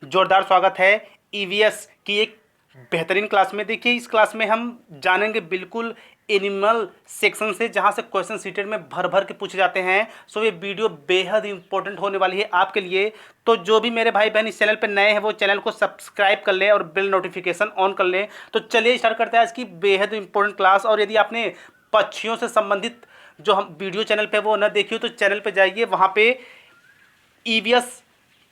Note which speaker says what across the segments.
Speaker 1: जोरदार स्वागत है ईवीएस की एक बेहतरीन क्लास में। देखिए, इस क्लास में हम जानेंगे बिल्कुल एनिमल सेक्शन से, जहां से क्वेश्चन सीटेड में भर भर के पूछे जाते हैं। सो ये वीडियो बेहद इंपॉर्टेंट होने वाली है आपके लिए। तो जो भी मेरे भाई बहन इस चैनल पर नए हैं वो चैनल को सब्सक्राइब कर लें और बेल नोटिफिकेशन ऑन कर लें। तो चलिए स्टार्ट करते हैं आज की बेहद इंपॉर्टेंट क्लास। और यदि आपने पक्षियों से संबंधित जो हम वीडियो चैनल पे वो न देखी हो तो चैनल पे जाइए, वहाँ पे ईवीएस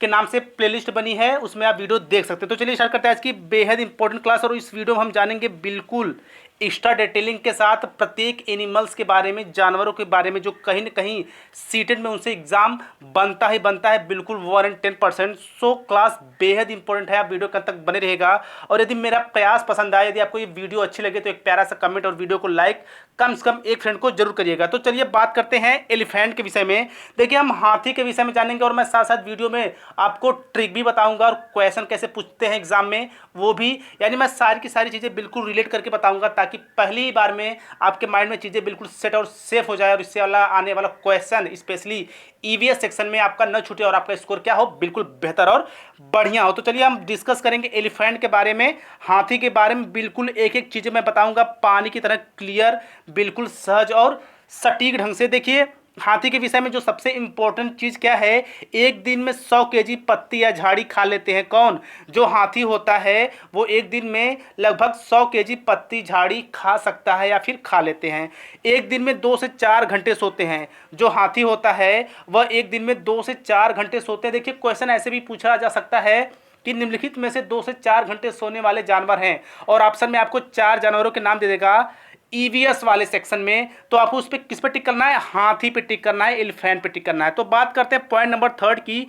Speaker 1: के नाम से प्लेलिस्ट बनी है, उसमें आप वीडियो देख सकते हैं। तो चलिए स्टार्ट करते हैं आज की बेहद इंपॉर्टेंट क्लास। और इस वीडियो में हम जानेंगे बिल्कुल एक्स्ट्रा डिटेलिंग के साथ प्रत्येक एनिमल्स के बारे में, जानवरों के बारे में, जो कहीं ना कहीं सीटेड में उनसे एग्जाम बनता है बिल्कुल 110%। सो क्लास बेहद इंपॉर्टेंट है, आप वीडियो कब तक बने रहेगा। और यदि मेरा प्रयास पसंद आए, यदि आपको ये वीडियो अच्छी लगे तो एक प्यारा सा कमेंट और वीडियो को लाइक कम से कम एक फ्रेंड को जरूर करिएगा। तो चलिए बात करते हैं एलिफेंट के विषय में। देखिए, हम हाथी के विषय में जानेंगे और मैं साथ साथ वीडियो में आपको ट्रिक भी बताऊंगा और क्वेश्चन कैसे पूछते हैं एग्जाम में वो भी, यानी मैं सारी की सारी चीज़ें बिल्कुल रिलेट करके बताऊंगा, ताकि पहली बार में आपके माइंड में चीज़ें बिल्कुल सेट और सेफ हो जाए और इससे वाला आने वाला क्वेश्चन स्पेशली ईवीएस सेक्शन में आपका न छूटे और आपका स्कोर क्या हो, बिल्कुल बेहतर और बढ़िया हो। तो चलिए हम डिस्कस करेंगे एलिफेंट के बारे में, हाथी के बारे में। बिल्कुल एक एक चीज़ें मैं बताऊंगा पानी की तरह क्लियर, बिल्कुल सहज और सटीक ढंग से। देखिए, हाथी के विषय में जो सबसे इंपॉर्टेंट चीज़ क्या है, एक दिन में 100 केजी पत्ती या झाड़ी खा लेते हैं। कौन? जो हाथी होता है वो एक दिन में लगभग 100 केजी पत्ती झाड़ी खा सकता है या फिर खा लेते हैं। एक दिन में 2 से 4 घंटे सोते हैं। जो हाथी होता है वह एक दिन में 2 से 4 घंटे सोते हैं। देखिए, क्वेश्चन ऐसे भी पूछा जा सकता है कि निम्नलिखित में से 2 से 4 घंटे सोने वाले जानवर हैं, और ऑप्शन में आपको 4 जानवरों के नाम दे देगा ईवीएस वाले सेक्शन में। तो आपको उस पर किस पे टिक करना है? हाथी पे टिक करना है, एलिफेंट पे टिक करना है। तो बात करते हैं पॉइंट नंबर 3 की।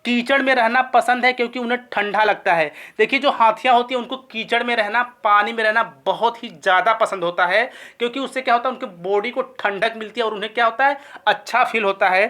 Speaker 1: कीचड़ में रहना पसंद है क्योंकि उन्हें ठंडा लगता है। देखिए, जो हाथियां होती हैं उनको कीचड़ में रहना, पानी में रहना बहुत ही ज़्यादा पसंद होता है, क्योंकि उससे क्या होता है, उनके बॉडी को ठंडक मिलती है और उन्हें क्या होता है, अच्छा फील होता है।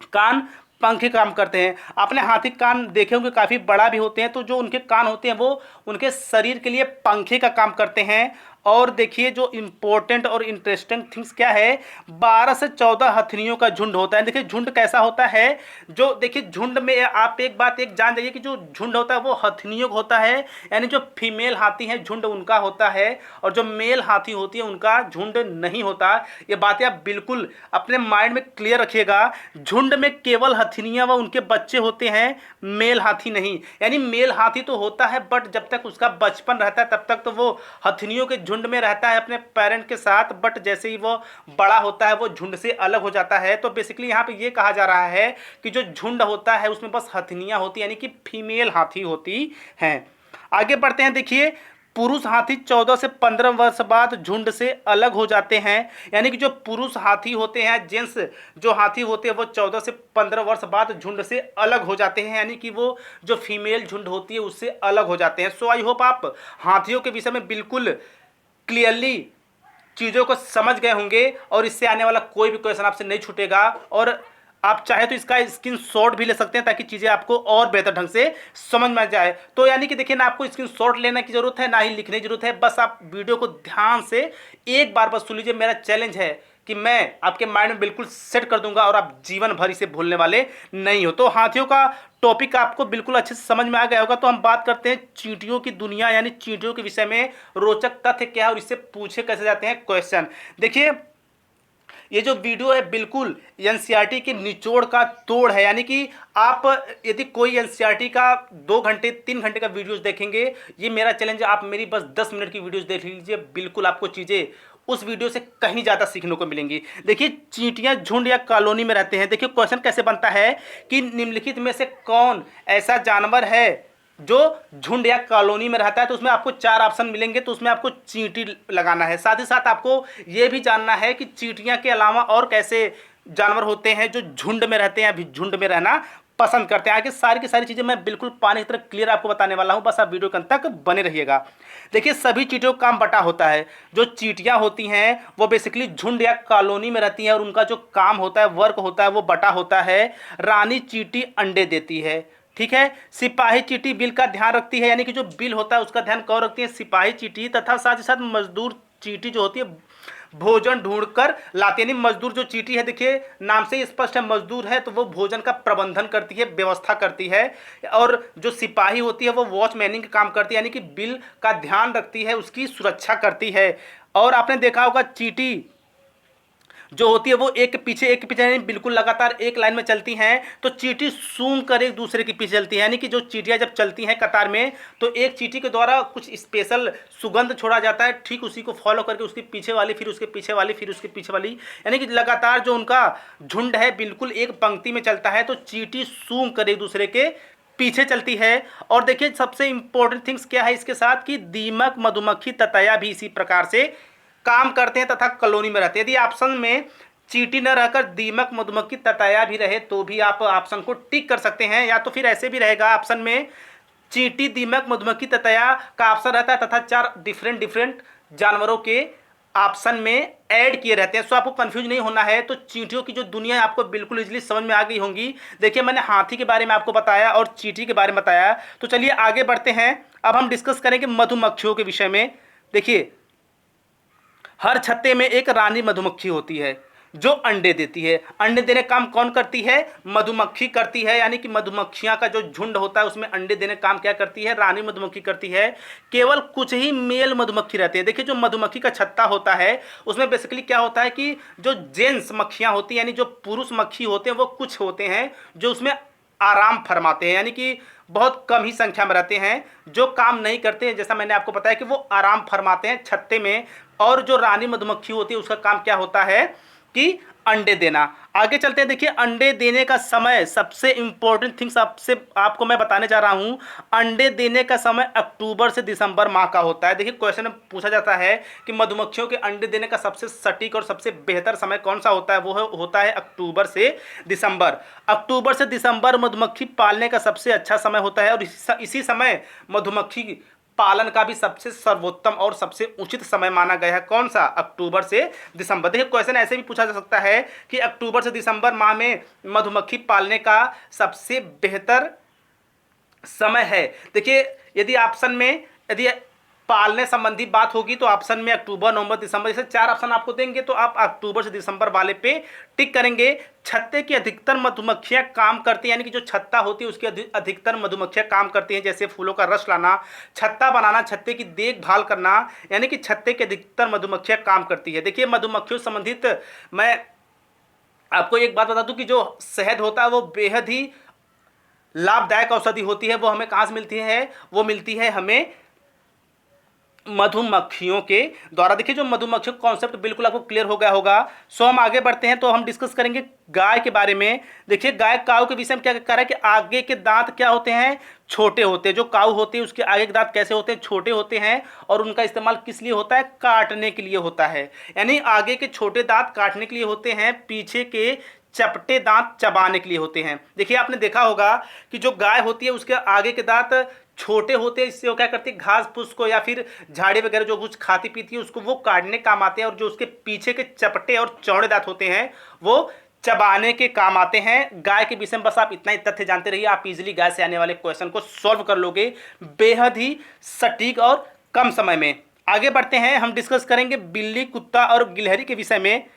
Speaker 1: कान पंखे काम करते हैं। आपने हाथी कान देखे होंगे, काफ़ी बड़ा भी होते हैं। तो जो उनके कान होते हैं वो उनके शरीर के लिए पंखे का काम करते हैं। और देखिए, जो इंपॉर्टेंट और इंटरेस्टिंग थिंग्स क्या है, 12 से 14 हथनियों का झुंड होता है। देखिए, झुंड कैसा होता है, जो देखिए झुंड में आप एक बात एक जान जाइए कि जो झुंड होता है वो हथनियों का होता है, यानी जो फीमेल हाथी है झुंड उनका होता है, और जो मेल हाथी होती है उनका झुंड नहीं होता। ये बातें आप बिल्कुल अपने माइंड में क्लियर रखिएगा। झुंड में केवल हथनियां व उनके बच्चे होते हैं, मेल हाथी नहीं। यानी मेल हाथी तो होता है, बट जब तक उसका बचपन रहता है तब तक तो वो हथनियों के झुंड में रहता है अपने पेरेंट के साथ, बट जैसे ही वो बड़ा होता है वो झुंड से अलग हो जाता है। तो बेसिकली यहाँ पे ये कहा जा रहा है कि जो झुंड होता है उसमें बस हथनियां होती, यानी कि फीमेल हाथी होती हैं। आगे बढ़ते हैं। देखिए, पुरुष हाथी 14 से 15 वर्ष बाद झुंड से अलग हो जाते हैं। यानी कि जो पुरुष हाथी होते हैं, जेंट्स जो हाथी होते हैं, वो 14 से 15 वर्ष बाद झुंड से अलग हो जाते हैं, यानी कि वो जो फीमेल झुंड होती है उससे अलग हो जाते हैं। सो आई होप आप हाथियों के विषय में बिल्कुल क्लियरली चीज़ों को समझ गए होंगे और इससे आने वाला कोई भी क्वेश्चन आपसे नहीं छूटेगा। और आप चाहे तो इसका स्क्रीनशॉट भी ले सकते हैं ताकि चीज़ें आपको और बेहतर ढंग से समझ में आ जाए। तो यानी कि देखिए, ना आपको स्क्रीनशॉट लेने की जरूरत है ना ही लिखने की जरूरत है, बस आप वीडियो को ध्यान से एक बार बस सुन लीजिए। मेरा चैलेंज है कि मैं आपके माइंड में बिल्कुल सेट कर दूंगा और आप जीवन भर इसे भूलने वाले नहीं हो। तो हाथियों का टॉपिक आपको बिल्कुल अच्छे से समझ में आ गया होगा। तो हम बात करते हैं चींटियों की दुनिया, यानी चींटियों के विषय में रोचक तथ्य क्या है और इससे पूछे कैसे जाते हैं क्वेश्चन। देखिए, ये जो वीडियो है बिल्कुल एनसीईआरटी के निचोड़ का तोड़ है। यानी कि आप यदि कोई एनसीईआरटी का 2 घंटे 3 घंटे का वीडियोस देखेंगे, ये मेरा चैलेंज है, आप मेरी बस 10 मिनट की वीडियोस देख लीजिए, बिल्कुल आपको चीज़ें उस वीडियो से कहीं ज़्यादा सीखने को मिलेंगी। देखिए, चींटियां झुंड या कॉलोनी में रहते हैं। देखिए, क्वेश्चन कैसे बनता है कि निम्नलिखित में से कौन ऐसा जानवर है जो झुंड या कॉलोनी में रहता है। तो उसमें आपको 4 ऑप्शन मिलेंगे, तो उसमें आपको चींटी लगाना है। साथ ही साथ आपको ये भी जानना है कि चींटियां के अलावा और कैसे जानवर होते हैं जो झुंड में रहते हैं, अभी झुंड में रहना पसंद करते हैं। आगे सारी की सारी चीज़ें मैं बिल्कुल पानी की तरह क्लियर आपको बताने वाला हूं, बस आप वीडियो के अंत तक बने रहिएगा। देखिए, सभी चींटियों का काम बटा होता है। जो चींटियां होती हैं वो बेसिकली झुंड या कॉलोनी में रहती हैं और उनका जो काम होता है, वर्क होता है, वो बटा होता है। रानी चींटी अंडे देती है, ठीक है। सिपाही चींटी बिल का ध्यान रखती है, यानी कि जो बिल होता है उसका ध्यान कौन रखती है? सिपाही चींटी। तथा साथ ही साथ मजदूर चींटी जो होती है भोजन ढूंढकर लाती है। यानी मजदूर जो चींटी है, देखिए नाम से ही स्पष्ट है, मजदूर है तो वो भोजन का प्रबंधन करती है, व्यवस्था करती है। और जो सिपाही होती है वो वॉचमैनिंग का काम करती है, यानी कि बिल का ध्यान रखती है, उसकी सुरक्षा करती है। और आपने देखा होगा चींटी जो होती है वो एक के पीछे यानी बिल्कुल लगातार एक लाइन में चलती हैं, तो चींटी सूंघ कर एक दूसरे के पीछे चलती है। यानी कि जो चींटियां जब चलती हैं कतार में, तो एक चींटी के द्वारा कुछ स्पेशल सुगंध छोड़ा जाता है, ठीक उसी को फॉलो करके उसके पीछे वाली, फिर उसके पीछे वाली, फिर उसके पीछे वाली, यानी कि लगातार जो उनका झुंड है बिल्कुल एक पंक्ति में चलता है। तो चींटी सूंघ कर एक दूसरे के पीछे चलती है। और देखिए सबसे इंपॉर्टेंट थिंग्स क्या है इसके साथ, कि दीमक, मधुमक्खी, ततैया भी इसी प्रकार से काम करते हैं तथा कॉलोनी में रहते हैं। यदि ऑप्शन में चींटी न रहकर दीमक, मधुमक्खी, ततैया भी रहे तो भी आप ऑप्शन को टिक कर सकते हैं, या तो फिर ऐसे भी रहेगा ऑप्शन में चींटी, दीमक, मधुमक्खी, ततैया का ऑप्शन रहता है तथा 4 डिफरेंट जानवरों के ऑप्शन में ऐड किए रहते हैं। सो आपको कंफ्यूज नहीं होना है। तो चींटियों की जो दुनिया है आपको बिल्कुल इजीली समझ में आ गई होंगी। देखिए मैंने हाथी के बारे में आपको बताया और चींटी के बारे में बताया। तो चलिए आगे बढ़ते हैं। अब हम डिस्कस करेंगे मधुमक्खियों के विषय में। देखिए हर छत्ते में एक रानी मधुमक्खी होती है जो अंडे देती है। अंडे देने का काम कौन करती है? मधुमक्खी करती है। यानी कि मधुमक्खियां का जो झुंड होता है उसमें अंडे देने का काम क्या करती है? रानी मधुमक्खी करती है। केवल कुछ ही मेल मधुमक्खी रहते हैं। देखिए जो मधुमक्खी का छत्ता होता है उसमें बेसिकली क्या होता है कि जो जेंट्स मक्खियां होती हैं, यानी जो पुरुष मक्खी होते हैं, वो कुछ होते हैं जो उसमें आराम फरमाते हैं, यानी कि बहुत कम ही संख्या में रहते हैं जो काम नहीं करते हैं। जैसा मैंने आपको बताया कि वो आराम फरमाते हैं छत्ते में। और जो रानी मधुमक्खी होती है उसका काम क्या होता है कि अंडे देना। आगे चलते हैं। देखिए अंडे देने का समय, सबसे इंपॉर्टेंट थिंग्स आपको मैं बताने जा रहा हूं। अंडे देने का समय अक्टूबर से दिसंबर माह का होता है। देखिए क्वेश्चन में पूछा जाता है कि मधुमक्खियों के अंडे देने का सबसे सटीक और सबसे बेहतर समय कौन सा होता है? वो होता है अक्टूबर से दिसंबर। अक्टूबर से दिसंबर मधुमक्खी पालने का सबसे अच्छा समय होता है और इसी समय मधुमक्खी पालन का भी सबसे सर्वोत्तम और सबसे उचित समय माना गया है। कौन सा? अक्टूबर से दिसंबर। देखिए क्वेश्चन ऐसे भी पूछा जा सकता है कि अक्टूबर से दिसंबर माह में मधुमक्खी पालने का सबसे बेहतर समय है। देखिए यदि ऑप्शन में यदि पालने संबंधी बात होगी तो ऑप्शन में अक्टूबर, नवंबर, दिसंबर, जैसे 4 ऑप्शन आपको देंगे तो आप अक्टूबर से दिसंबर वाले पे टिक करेंगे। छत्ते की अधिकतर मधुमक्खियां काम करती हैं, यानी कि जो छत्ता होती है उसकी अधिकतर मधुमक्खियां काम करती हैं, जैसे फूलों का रस लाना, छत्ता बनाना, छत्ते की देखभाल करना, यानी कि छत्ते की अधिकतर मधुमक्खियां काम करती है। देखिए मधुमक्खियों संबंधित मैं आपको एक बात बता दूं कि जो शहद होता है वो बेहद ही लाभदायक औषधि होती है। वो हमें कहाँ से मिलती है? वो मिलती है हमें मधुमक्खियों के द्वारा। देखिए जो मधुमक्खियों का कॉन्सेप्ट बिल्कुल आपको क्लियर हो गया होगा। सो हम आगे बढ़ते हैं। तो हम डिस्कस करेंगे गाय के बारे में। देखिए गाय काऊ के विषय में क्या कह रहा है कि आगे के दांत क्या होते हैं? छोटे होते हैं। जो काऊ होती है उसके आगे के दांत कैसे होते हैं? छोटे होते हैं। और उनका इस्तेमाल किस लिए होता है? काटने के लिए होता है। यानी आगे के छोटे दांत काटने के लिए होते हैं, पीछे के चपटे दांत चबाने के लिए होते हैं। देखिए आपने देखा होगा कि जो गाय होती है उसके आगे के दांत छोटे होते हैं। इससे वो क्या करती है? घास फूस को या फिर झाड़ी वगैरह जो कुछ खाती पीती है उसको वो काटने काम आते हैं। और जो उसके पीछे के चपटे और चौड़े दांत होते हैं वो चबाने के काम आते हैं। गाय के विषय में बस आप इतना ही तथ्य जानते रहिए, आप इजीली गाय से आने वाले क्वेश्चन को सॉल्व कर लोगे बेहद ही सटीक और कम समय में। आगे बढ़ते हैं। हम डिस्कस करेंगे बिल्ली, कुत्ता और गिलहरी के विषय में।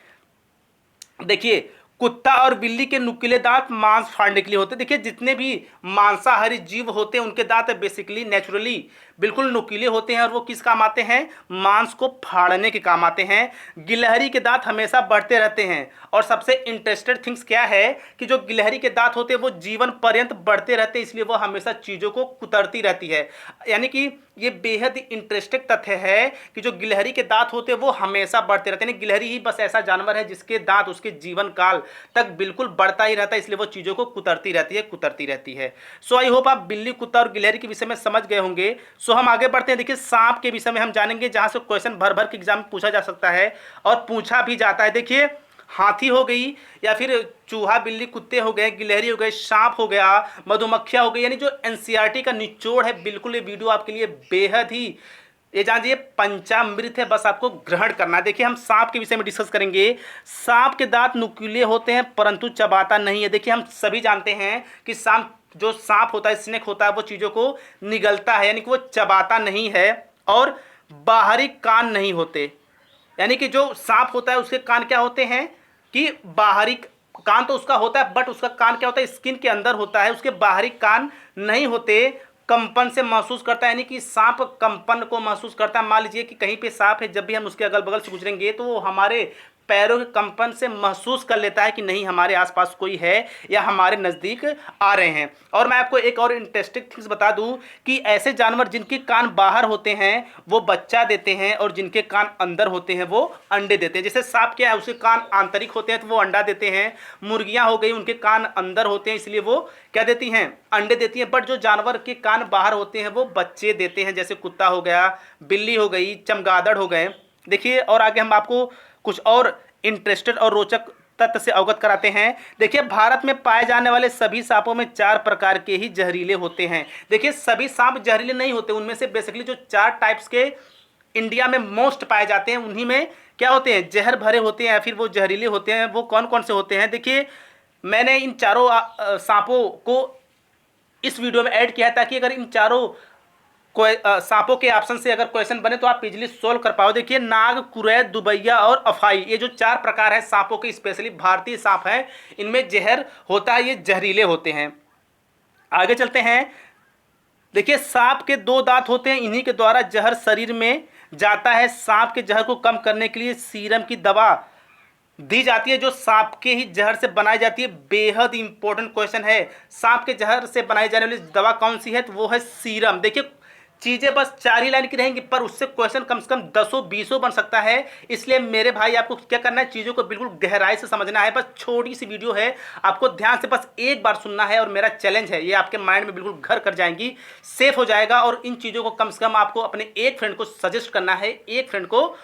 Speaker 1: देखिए कुत्ता और बिल्ली के नुकीले दांत मांस फाड़ने के लिए होते हैं। देखिए जितने भी मांसाहारी जीव होते हैं उनके दांत बेसिकली नेचुरली बिल्कुल नुकीले होते हैं और वो किस काम आते हैं? मांस को फाड़ने के काम आते हैं। गिलहरी के दांत हमेशा बढ़ते रहते हैं। और सबसे इंटरेस्टेड थिंग्स क्या है कि जो गिलहरी के दांत होते हैं वो जीवन पर्यंत बढ़ते रहते हैं, इसलिए वो हमेशा चीज़ों को कुतरती रहती है। यानी कि ये बेहद ही इंटरेस्टिंग तथ्य है कि जो गिलहरी के दांत होते हैं वो हमेशा बढ़ते रहते हैं। गिलहरी ही बस ऐसा जानवर है जिसके दांत उसके जीवन काल तक बिल्कुल बढ़ता ही रहता है, इसलिए वो चीज़ों को कुतरती रहती है। सो आई होप आप बिल्ली, कुत्ता और गिलहरी के विषय में समझ गए होंगे। सो हम आगे बढ़ते हैं। देखिए सांप के विषय में हम जानेंगे, जहां से क्वेश्चन भर भर के एग्जाम में पूछा जा सकता है और पूछा भी जाता है। देखिए हाथी हो गई या फिर चूहा, बिल्ली, कुत्ते हो गए, गिलहरी हो गए, सांप हो गया, मधुमक्खियां हो गई, यानी जो एनसीईआरटी का निचोड़ है, बिल्कुल ये वीडियो आपके लिए बेहद ही ये जानिए पंचामृत है, बस आपको ग्रहण करना है। देखिए हम सांप के विषय में डिस्कस करेंगे। सांप के दांत नुकीले होते हैं परंतु चबाता नहीं है। देखिए हम सभी जानते हैं कि जो सांप होता है, स्नेक होता है, वो चीज़ों को निगलता है, यानी कि वो चबाता नहीं है। और बाहरी कान नहीं होते, यानी कि जो सांप होता है उसके कान क्या होते हैं कि बाहरी कान तो उसका होता है, बट उसका कान क्या होता है स्किन के अंदर होता है, उसके बाहरी कान नहीं होते, कंपन से महसूस करता है, यानी कि सांप कंपन को महसूस करता है। मान लीजिए कि कहीं पे सांप है, जब भी हम उसके अगल बगल से गुजरेंगे तो वो हमारे पैरों के कंपन से महसूस कर लेता है कि नहीं हमारे आसपास कोई है या हमारे नज़दीक आ रहे हैं। और मैं आपको एक और इंटरेस्टिंग थिंग्स बता दूं कि ऐसे जानवर जिनके कान बाहर होते हैं वो बच्चा देते हैं, और जिनके कान अंदर होते हैं वो अंडे देते हैं। जैसे सांप क्या है, उसके कान आंतरिक होते हैं तो वो अंडा देते हैं। मुर्गियां हो गई, उनके कान अंदर होते हैं इसलिए वो क्या देती हैं, अंडे देती हैं। बट जो जानवर के कान बाहर होते हैं वो बच्चे देते हैं, जैसे कुत्ता हो गया, बिल्ली हो गई, चमगादड़ हो गए। देखिए और आगे हम आपको कुछ और इंटरेस्टेड और रोचक तथ्य से अवगत कराते हैं। देखिए भारत में पाए जाने वाले सभी सांपों में 4 प्रकार के ही जहरीले होते हैं। देखिए सभी सांप जहरीले नहीं होते, उनमें से बेसिकली जो 4 टाइप्स के इंडिया में मोस्ट पाए जाते हैं उन्हीं में क्या होते हैं, जहर भरे होते हैं या फिर वो जहरीले होते हैं। वो कौन कौन से होते हैं, देखिए मैंने इन चारों सांपों को इस वीडियो में ऐड किया है ताकि अगर इन चारों सांपों के ऑप्शन से अगर क्वेश्चन बने तो आप इजीली सोल्व कर पाओ। देखिए नाग, कुरैद, दुबैया और अफाई, ये जो 4 प्रकार है सांपों के, स्पेशली भारतीय सांप हैं, इनमें जहर होता है, ये जहरीले होते हैं। आगे चलते हैं। देखिए सांप के 2 दांत होते हैं, इन्हीं के द्वारा जहर शरीर में जाता है। सांप के जहर को कम करने के लिए सीरम की दवा दी जाती है जो सांप के ही जहर से बनाई जाती है। बेहद इंपॉर्टेंट क्वेश्चन है, सांप के जहर से बनाई जाने वाली दवा कौन सी है, तो वो है सीरम। देखिए चीज़ें बस 4 ही लाइन की रहेंगी पर उससे क्वेश्चन कम से कम 10-20 बन सकता है। इसलिए मेरे भाई आपको क्या करना है, चीज़ों को बिल्कुल गहराई से समझना है। बस छोटी सी वीडियो है, आपको ध्यान से बस एक बार सुनना है और मेरा चैलेंज है ये आपके माइंड में बिल्कुल घर कर जाएंगी, सेफ हो जाएगा। और इन चीज़ों को कम से कम आपको अपने एक फ्रेंड को सजेस्ट करना है, एक फ्रेंड को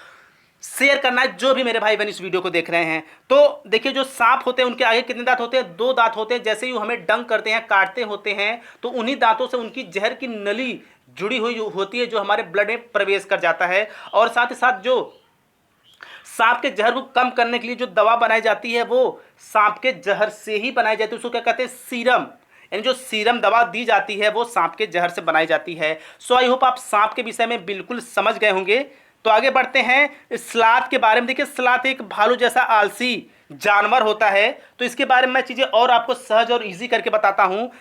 Speaker 1: शेयर करना है, जो भी मेरे भाई बहन इस वीडियो को देख रहे हैं। तो देखिए जो सांप होते हैं उनके आगे कितने दांत होते हैं, 2 दांत होते हैं। जैसे ही वो हमें डंक करते हैं, काटते होते हैं, तो उन्हीं दांतों से उनकी जहर की नली जुड़ी हुई होती है जो हमारे ब्लड में प्रवेश कर जाता है। और साथ ही साथ जो सांप के जहर को कम करने के लिए जो दवा बनाई जाती है वो सांप के जहर से ही बनाई जाती है, उसको क्या कहते हैं, सीरम। यानी जो सीरम दवा दी जाती है वो सांप के जहर से बनाई जाती है। सो आई होप आप सांप के विषय में बिल्कुल समझ गए होंगे। तो आगे बढ़ते हैं स्लाथ के बारे में। देखिए स्लाथ एक भालू जैसा आलसी जानवर होता है, तो इसके बारे में मैं चीज़ें और आपको सहज और इजी करके बताता हूँ।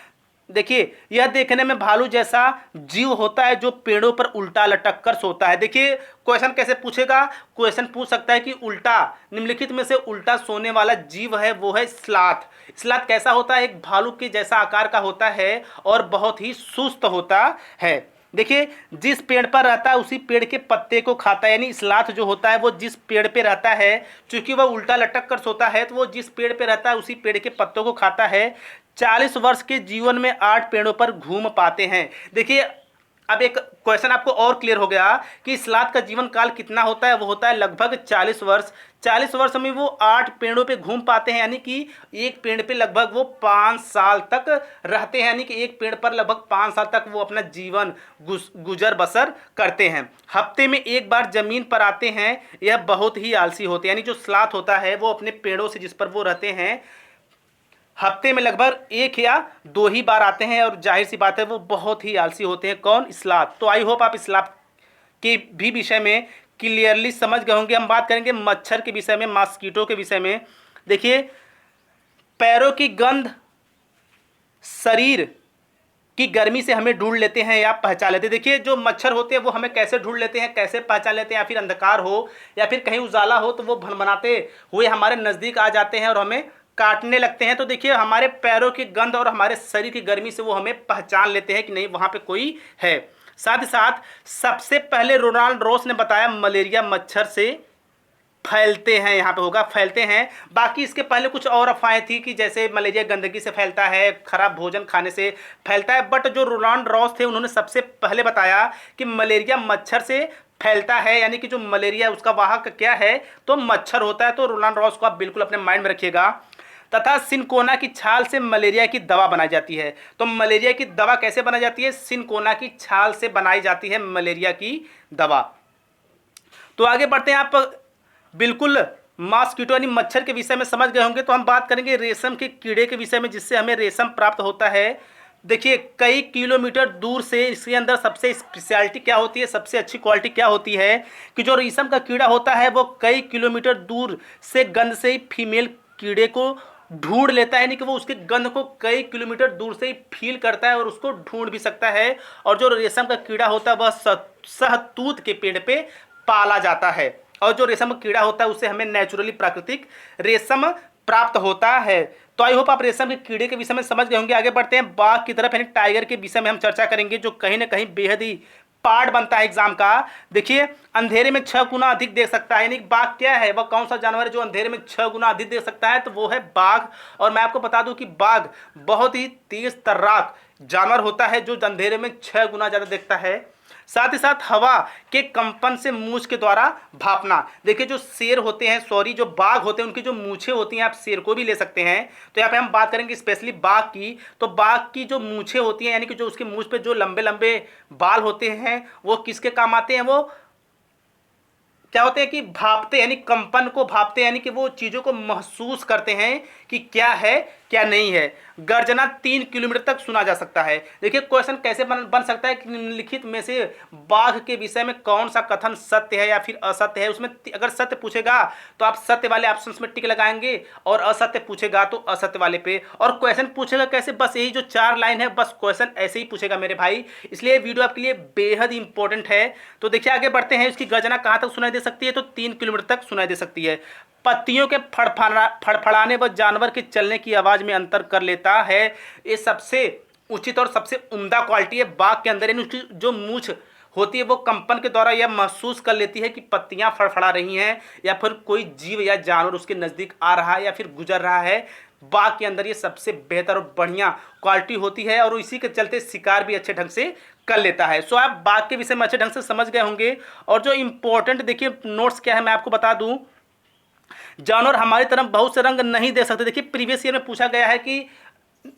Speaker 1: देखिए यह देखने में भालू जैसा जीव होता है जो पेड़ों पर उल्टा लटक कर सोता है। देखिए क्वेश्चन कैसे पूछेगा, क्वेश्चन पूछ सकता है कि उल्टा, निम्नलिखित में से उल्टा सोने वाला जीव है वो है स्लाथ। स्लाथ कैसा होता है, एक भालू के जैसा आकार का होता है और बहुत ही सुस्त होता है। देखिए जिस पेड़ पर रहता है उसी पेड़ के पत्ते को खाता है, यानी स्लाथ जो होता है वो जिस पेड़ पे रहता है, चूंकि वह उल्टा लटक कर सोता है तो वो जिस पेड़ पे रहता है उसी पेड़ के पत्तों को खाता है। 40 वर्ष के जीवन में 8 पेड़ों पर घूम पाते हैं। देखिए अब एक क्वेश्चन आपको और क्लियर हो गया कि स्लाथ का जीवन काल कितना होता है, वो होता है लगभग 40 वर्ष। 40 वर्ष में वो 8 पेड़ों पे घूम पाते हैं, यानी कि एक पेड़ पे लगभग वो 5 साल तक रहते हैं, यानी कि एक पेड़ पर लगभग 5 साल तक वो अपना जीवन गुजर बसर करते हैं। हफ्ते में एक बार जमीन पर आते हैं, यह बहुत ही आलसी होते हैं। यानी जो स्लाथ होता है वो अपने पेड़ों से जिस पर वो रहते हैं हफ्ते में लगभग 1 या 2 ही बार आते हैं, और जाहिर सी बात है वो बहुत ही आलसी होते हैं। कौन, स्लाथ। तो आई होप आप स्लाथ के भी विषय में क्लियरली समझ गए होंगे। हम बात करेंगे मच्छर के विषय में, मॉस्किटो के विषय में। देखिए पैरों की गंध शरीर की गर्मी से हमें ढूंढ लेते हैं या पहचान लेते हैं। देखिए जो मच्छर होते हैं वो हमें कैसे ढूंढ लेते हैं, कैसे पहचान लेते हैं, या फिर अंधकार हो या फिर कहीं उजाला हो तो वो भनभनाते हुए हमारे नज़दीक आ जाते हैं और हमें काटने लगते हैं। तो देखिए हमारे पैरों की गंध और हमारे शरीर की गर्मी से वो हमें पहचान लेते हैं कि नहीं वहाँ पे कोई है। साथ ही साथ सबसे पहले रोनाल्ड रॉस ने बताया मलेरिया मच्छर से फैलते हैं, यहाँ पे होगा फैलते हैं। बाकी इसके पहले कुछ और अफवाहें थी कि जैसे मलेरिया गंदगी से फैलता है, खराब भोजन खाने से फैलता है, बट जो रोनाल्ड रॉस थे उन्होंने सबसे पहले बताया कि मलेरिया मच्छर से फैलता है, यानी कि जो मलेरिया उसका वाहक क्या है, तो मच्छर होता है। तो रोनाल्ड रॉस को आप बिल्कुल अपने माइंड में रखिएगा। तथा सिनकोना की छाल से मलेरिया की दवा बनाई जाती है। तो मलेरिया की दवा कैसे बनाई जाती है, सिनकोना की छाल से बनाई जाती है मलेरिया की दवा। तो आगे बढ़ते हैं। आप बिल्कुल मॉस्किटो यानी मच्छर के विषय में समझ गए होंगे। तो हम बात करेंगे रेशम के कीड़े के विषय में, जिससे हमें रेशम प्राप्त होता है। देखिए कई किलोमीटर दूर से इसके अंदर सबसे स्पेशलिटी क्या होती है, सबसे अच्छी क्वालिटी क्या होती है कि जो रेशम का कीड़ा होता है वो कई किलोमीटर दूर से गंध से ही फीमेल कीड़े को ढूंढ लेता है, यानी कि वो उसके गंध को कई किलोमीटर दूर से ही फील करता है और उसको ढूंढ भी सकता है। और जो रेशम का कीड़ा होता है वह शहतूत के पेड़ पे पाला जाता है, और जो रेशम का कीड़ा होता है उससे हमें नेचुरली प्राकृतिक रेशम प्राप्त होता है। तो आई होप आप रेशम के कीड़े के विषय में समझ गए होंगे। आगे बढ़ते हैं बाघ की तरफ, यानी टाइगर के विषय में हम चर्चा करेंगे, जो कहीं ना कहीं बेहद ही पार्ट बनता है एग्जाम का। देखिए अंधेरे में 6 गुना अधिक देख सकता है, यानी बाघ क्या है, वह कौन सा जानवर है जो अंधेरे में 6 गुना अधिक देख सकता है, तो वो है बाघ। और मैं आपको बता दूं कि बाघ बहुत ही तेज तर्राक जानवर होता है जो अंधेरे में 6 गुना ज्यादा देखता है। साथ ही साथ हवा के कंपन से मूंछ के द्वारा भापना। देखिए जो शेर होते हैं, सॉरी जो बाघ होते हैं, उनकी जो मूछें होती हैं, आप शेर को भी ले सकते हैं, तो यहाँ पे हम बात करेंगे स्पेशली बाघ की। तो बाघ की जो मूछें होती हैं, यानी कि जो उसकी मूछ पे जो लंबे लंबे बाल होते हैं, वो किसके काम आते हैं, वो क्या होते हैं कि भापते, यानी कंपन को भापते, यानी कि वो चीज़ों को महसूस करते हैं कि क्या है क्या नहीं है। गर्जना 3 किलोमीटर तक सुना जा सकता है। देखिए क्वेश्चन कैसे बन सकता है कि निम्नलिखित में से बाघ के विषय में कौन सा कथन सत्य है या फिर असत्य है। उसमें अगर सत्य पूछेगा तो आप सत्य वाले ऑप्शंस में टिक लगाएंगे, और असत्य पूछेगा तो असत्य वाले पे। और क्वेश्चन पूछेगा कैसे, बस यही जो 4 लाइन है, बस क्वेश्चन ऐसे ही पूछेगा मेरे भाई, इसलिए वीडियो आपके लिए बेहद इंपॉर्टेंट है। तो देखिए आगे बढ़ते हैं। इसकी गर्जना कहाँ तक सुनाई दे सकती है, तो 3 किलोमीटर तक सुनाई दे सकती है। पत्तियों के फड़फड़ाने व जानवर के चलने की आवाज में अंतर कर लेता है। ये सबसे उचित और सबसे उम्दा क्वालिटी है बाघ के अंदर, यानी उसकी जो मूछ होती है वो कंपन के द्वारा यह महसूस कर लेती है कि पत्तियां फड़फड़ा रही हैं या फिर कोई जीव या जानवर उसके नज़दीक आ रहा है या फिर गुजर रहा है। बाघ के अंदर ये सबसे बेहतर और बढ़िया क्वालिटी होती है, और इसी के चलते शिकार भी अच्छे ढंग से कर लेता है। सो आप बाघ के विषय में अच्छे ढंग से समझ गए होंगे। और जो इंपॉर्टेंट देखिए नोट्स क्या है मैं आपको बता दूं। जानवर हमारी तरफ बहुत से रंग नहीं दे सकते। देखिए प्रीवियस ईयर में पूछा गया है कि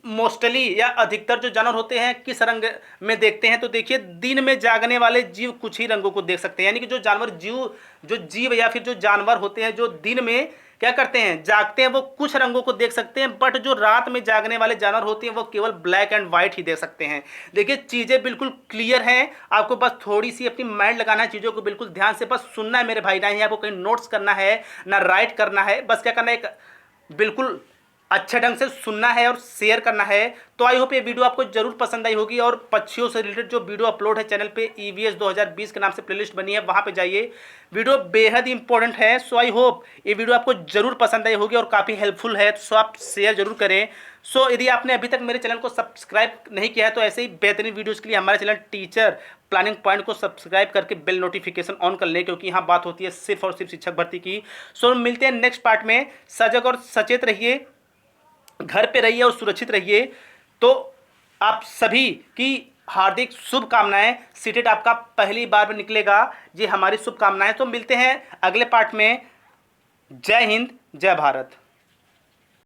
Speaker 1: मोस्टली या अधिकतर जो जानवर होते हैं किस रंग में देखते हैं, तो देखिए दिन में जागने वाले जीव कुछ ही रंगों को देख सकते हैं, यानी कि जो जीव या फिर जो जानवर होते हैं जो दिन में क्या करते हैं, जागते हैं, वो कुछ रंगों को देख सकते हैं। बट जो रात में जागने वाले जानवर होते हैं वो केवल ब्लैक एंड व्हाइट ही देख सकते हैं। देखिए चीज़ें बिल्कुल क्लियर हैं, आपको बस थोड़ी सी अपनी माइंड लगाना है, चीज़ों को बिल्कुल ध्यान से बस सुनना है मेरे भाई। ना ही आपको कहीं नोट्स करना है ना राइट करना है, बस क्या करना है, एक बिल्कुल अच्छे ढंग से सुनना है और शेयर करना है। तो आई होप ये वीडियो आपको जरूर पसंद आई होगी। और पक्षियों से रिलेटेड जो वीडियो अपलोड है चैनल पे EVS 2020 के नाम से प्लेलिस्ट बनी है, वहाँ पे जाइए, वीडियो बेहद इंपॉर्टेंट है। सो आई होप ये वीडियो आपको जरूर पसंद आई होगी और काफ़ी हेल्पफुल है, सो आप शेयर जरूर करें। सो यदि आपने अभी तक मेरे चैनल को सब्सक्राइब नहीं किया है तो ऐसे ही बेहतरीन वीडियोज़ के लिए हमारे चैनल टीचर प्लानिंग पॉइंट को सब्सक्राइब करके बेल नोटिफिकेशन ऑन कर लें, क्योंकि यहाँ बात होती है सिर्फ और सिर्फ शिक्षक भर्ती की। सो मिलते हैं नेक्स्ट पार्ट में। सजग और सचेत रहिए, घर पे रहिए और सुरक्षित रहिए। तो आप सभी की हार्दिक शुभकामनाएं। सीटेट आपका पहली बार में निकलेगा, ये हमारी शुभकामनाएं। तो मिलते हैं अगले पार्ट में। जय हिंद, जय भारत।